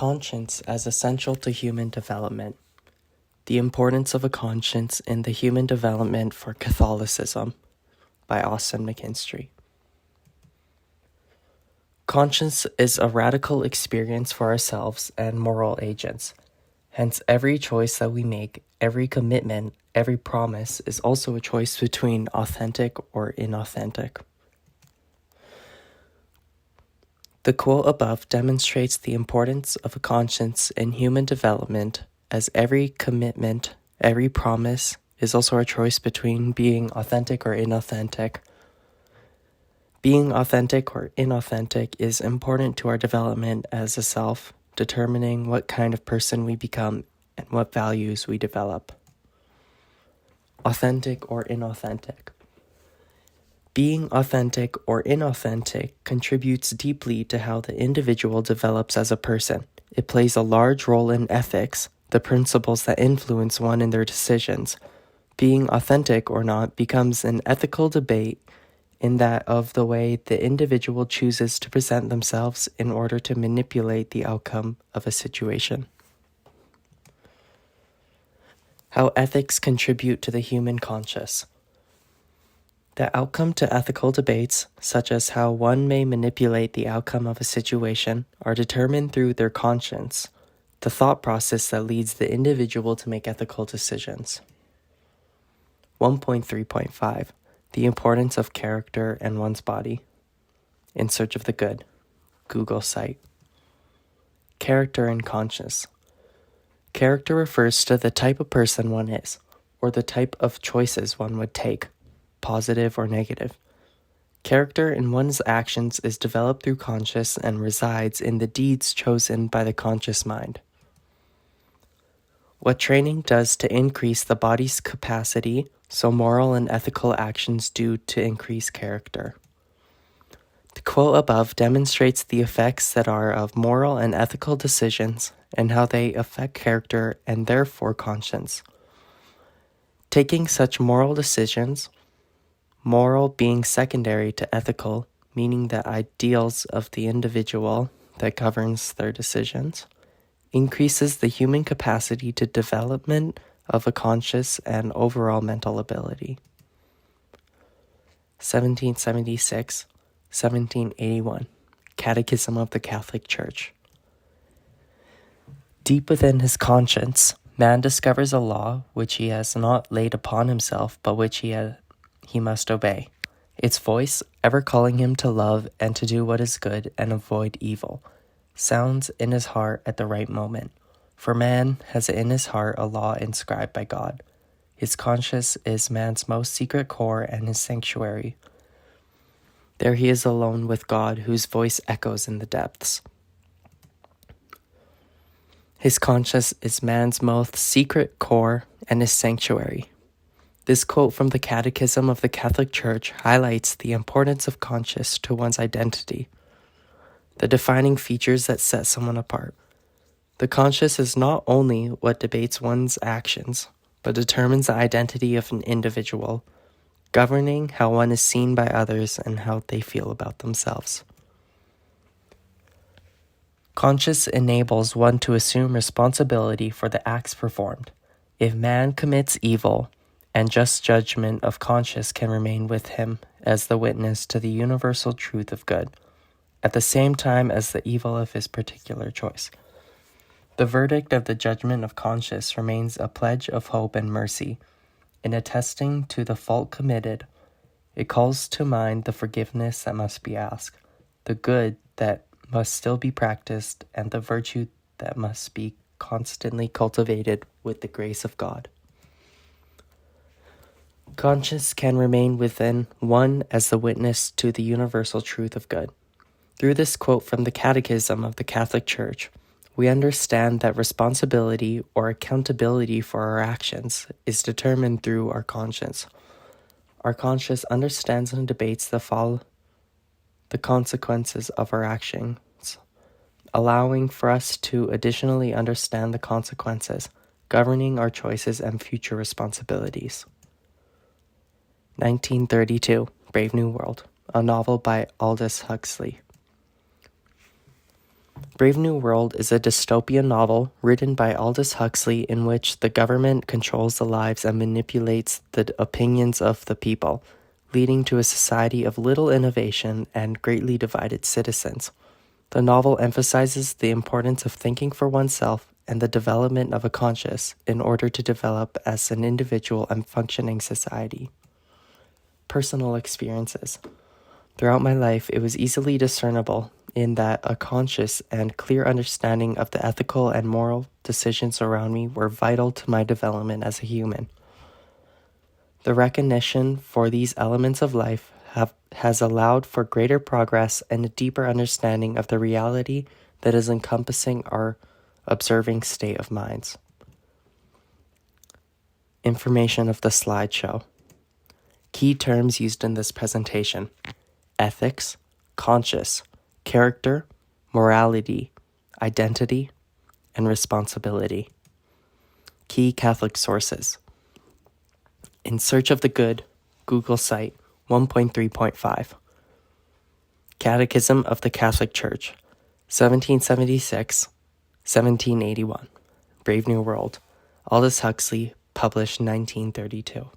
Conscience as essential to human development. The importance of a conscience in the human development for Catholicism by Austin McKinstry. Conscience is a radical experience for ourselves and moral agents. Hence, every choice that we make, every commitment, every promise is also a choice between authentic or inauthentic. The quote above demonstrates the importance of a conscience in human development, as every commitment, every promise is also a choice between being authentic or inauthentic. Being authentic or inauthentic is important to our development as a self, determining what kind of person we become and what values we develop. Authentic or inauthentic. Being authentic or inauthentic contributes deeply to how the individual develops as a person. It plays a large role in ethics, the principles that influence one in their decisions. Being authentic or not becomes an ethical debate in that of the way the individual chooses to present themselves in order to manipulate the outcome of a situation. How ethics contribute to the human conscience. The outcome to ethical debates, such as how one may manipulate the outcome of a situation, are determined through their conscience, the thought process that leads the individual to make ethical decisions. 1.3.5 The importance of character and one's body. In Search of the Good, Google site. Character and conscience. Character refers to the type of person one is, or the type of choices one would take, positive or negative. Character in one's actions is developed through conscience and resides in the deeds chosen by the conscious mind. What training does to increase the body's capacity, so moral and ethical actions do to increase character. The quote above demonstrates the effects that are of moral and ethical decisions and how they affect character and therefore conscience. Taking such moral decisions, moral being secondary to ethical, meaning the ideals of the individual that governs their decisions, increases the human capacity to development of a conscious and overall mental ability. 1776, 1781, Catechism of the Catholic Church. Deep within his conscience, man discovers a law which he has not laid upon himself, but which he must obey. Its voice, ever calling him to love and to do what is good and avoid evil, sounds in his heart at the right moment. For man has in his heart a law inscribed by God. His conscience is man's most secret core and his sanctuary. There he is alone with God, whose voice echoes in the depths. His conscience is man's most secret core and his sanctuary. This quote from the Catechism of the Catholic Church highlights the importance of conscience to one's identity, the defining features that set someone apart. The conscience is not only what debates one's actions, but determines the identity of an individual, governing how one is seen by others and how they feel about themselves. Conscience enables one to assume responsibility for the acts performed. If man commits evil, and just judgment of conscience can remain with him as the witness to the universal truth of good, at the same time as the evil of his particular choice. The verdict of the judgment of conscience remains a pledge of hope and mercy. In attesting to the fault committed, it calls to mind the forgiveness that must be asked, the good that must still be practiced, and the virtue that must be constantly cultivated with the grace of God. Conscience can remain within one as the witness to the universal truth of good. Through this quote from the Catechism of the Catholic Church, we understand that responsibility or accountability for our actions is determined through our conscience. Our conscience understands and debates the consequences of our actions, allowing for us to additionally understand the consequences, governing our choices and future responsibilities. 1932, Brave New World, a novel by Aldous Huxley. Brave New World is a dystopian novel written by Aldous Huxley in which the government controls the lives and manipulates the opinions of the people, leading to a society of little innovation and greatly divided citizens. The novel emphasizes the importance of thinking for oneself and the development of a conscience in order to develop as an individual and functioning society. Personal experiences. Throughout my life, it was easily discernible in that a conscious and clear understanding of the ethical and moral decisions around me were vital to my development as a human. The recognition for these elements of life has allowed for greater progress and a deeper understanding of the reality that is encompassing our observing state of minds. Information of the slideshow. Key terms used in this presentation: ethics, conscious, character, morality, identity, and responsibility. Key Catholic sources. In Search of the Good, Google site 1.3.5. Catechism of the Catholic Church, 1776, 1781. Brave New World, Aldous Huxley, published 1932.